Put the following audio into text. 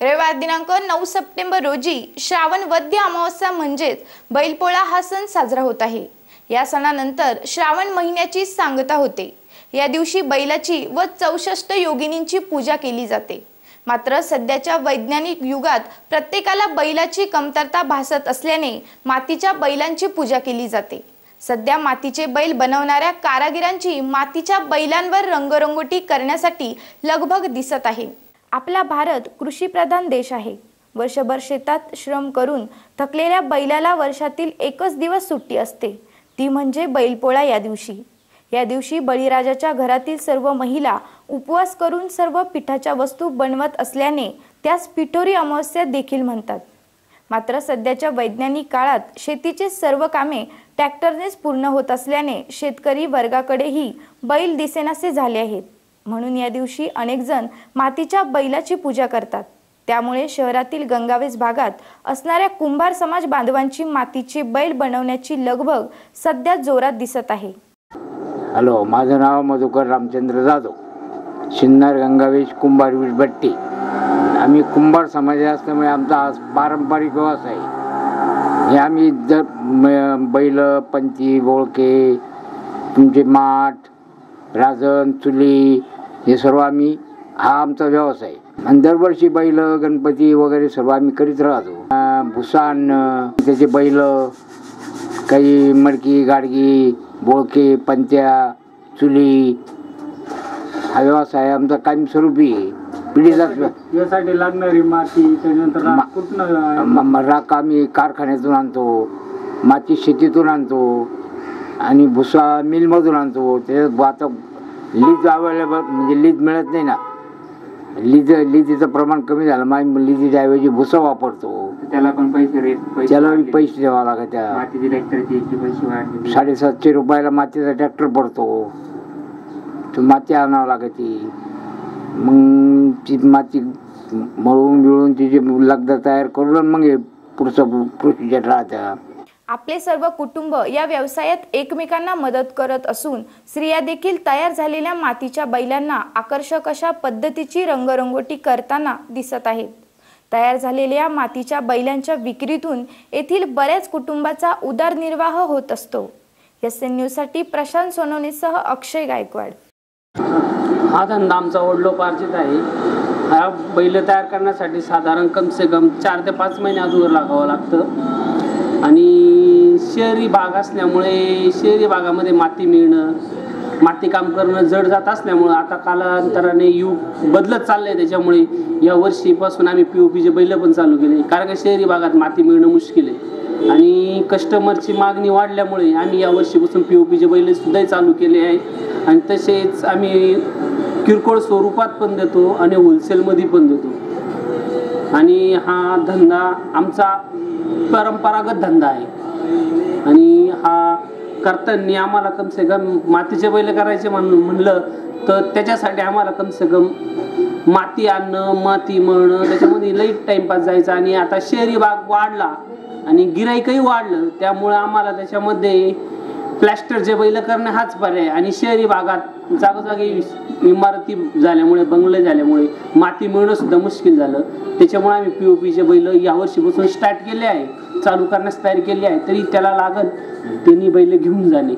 रविवार दिनांक 9 सप्टेंबर रोजी श्रावण वद्य अमावस्या म्हणजेच बैलपोळा हा सण साजरा होत आहे। या सणानंतर श्रावण महिन्याची सांगता होते। या दिवशी बैलाची व 64 योगिनींची पूजा केली जाते। मात्र सध्याच्या वैज्ञानिक युगात प्रत्येकाला बैलाची कमतरता भासत असल्याने मातीच्या बैलांची पूजा केली जाते। सध्या मातीचे बैल बनवणाऱ्या कारागिरांची मातीच्या बैलांवर रंगरंगोटी करण्यासाठी लगबग दिसत आहे। आपला भारत कृषीप्रधान देश आहे। वर्षभर शेतात श्रम करून थकलेल्या बैलाला वर्षातील एकच दिवस सुट्टी असते, ती म्हणजे बैलपोळा। या दिवशी बळीराजाच्या घरातील सर्व महिला उपवास करून सर्व पिठाच्या वस्तू बनवत असल्याने त्यास पिठोरी अमावस्या देखील म्हणतात। मात्र सध्याच्या वैज्ञानिक काळात शेतीचे सर्व कामे ट्रॅक्टरनेच पूर्ण होत असल्याने शेतकरी वर्गाकडेही बैल दिसेनासे झाले आहेत। म्हणून या दिवशी अनेक जण मातीच्या बैलाची पूजा करतात। त्यामुळे शहरातील गंगावेस भागात असणाऱ्या कुंभार समाज बांधवांची मातीचे बैल बनवण्याची लगबग सध्या जोरात दिसत आहे। हॅलो, माझं नाव मधुकर रामचंद्र जाधव, शिन्नर गंगावेस कुंभार वीटभट्टी। आम्ही कुंभार समाज असल्यामुळे आमचा पारंपरिक व्यवसाय आहे। हे आम्ही जर बैल, पंची, बोळके, तुमचे माठ, राजन, चुली हे सर्व आम्ही हा आमचा व्यवसाय आहे। आणि दरवर्षी बैल, गणपती वगैरे सर्व आम्ही करीत राहतो। भुसान त्याचे बैल, काही मडकी, गाडगी, बोळके, पंत्या, चुली हा व्यवसाय आमचा कायमस्वरूपी आहे। यासाठी लागणारी माती त्यानंतर राख आम्ही कारखान्यातून आणतो, माती शेतीतून आणतो आणि भुसा मिलमधून आणतो। त्याच्यात आता लीज अवेलेबल म्हणजे लीज मिळत नाही ना, लीजीचं प्रमाण कमी झालं, मग लीजीच्या ऐवजी भुसा वापरतो। त्याला पण पैसे त्याला पैसे द्यावा लागत। मातीची ट्रॅक्टरची पैसे वाढले, 750 रुपयाला मातीचा ट्रॅक्टर पडतो, तो माती आणावं लागते। मग ती माती मळून बिळून तिची लगदा तयार करून मग हे पुढचं प्रोसिजर राहतं। आपले सर्व कुटुंब या व्यवसायात एकमेकांना मदत करत असून स्त्रिया देखील तयार झालेल्या मातीच्या बैलांना आकर्षक अशा पद्धतीची रंगरंगोटी करताना दिसत आहेत। तयार झालेल्या मातीच्या बैलांच्या विक्रीतून येथील बऱ्याच कुटुंबाचा उदरनिर्वाह होत असतो। एसएन न्यूज साठी प्रशांत सोनवणेसह अक्षय गायकवाड। हा धंदा आमचा वडिलोपार्जित आहे। हा बैल तयार करण्यासाठी साधारण कम से कम 4 ते 5 महिने अगोदर लागावं लागतं। आणि शहरी भाग असल्यामुळे शहरी भागामध्ये माती मिळणं, माती काम करणं जड जात असल्यामुळं आता कालांतराने युग बदलत चाललं आहे। त्याच्यामुळे या वर्षीपासून आम्ही POPचे बैल पण चालू केले, कारण का शहरी भागात माती मिळणं मुश्किल आहे आणि कस्टमरची मागणी वाढल्यामुळे आम्ही या वर्षीपासून POPचे बैल सुद्धा चालू केले आहेत। आणि तसेच आम्ही किरकोळ स्वरूपात पण देतो आणि होलसेलमध्ये पण देतो। आणि हा धंदा आमचा परंपरागत धंदा आहे आणि हा करताना आम्हाला कम से कम मातीचे बैल करायचे म्हणलं तर त्याच्यासाठी आम्हाला कम से कम माती आणणं, माती मळणं, त्याच्यामध्ये लई टाइमपास जायचा। आणि आता शहरी भाग वाढला आणि गिराईकही वाढलं, त्यामुळे आम्हाला त्याच्यामध्ये प्लॅस्टरचे बैल करणे हाच पर्याय। आणि शहरी भागात जागोजागी इमारती झाल्यामुळे, बंगले झाल्यामुळे माती मिळणं सुद्धा मुश्किल झालं। त्याच्यामुळे आम्ही POPचे बैल यावर्षीपासून स्टार्ट केले आहे, चालू करण्यास तयारी केली आहे। तरी त्याला लागत त्यांनी बैल घेऊन जाणे।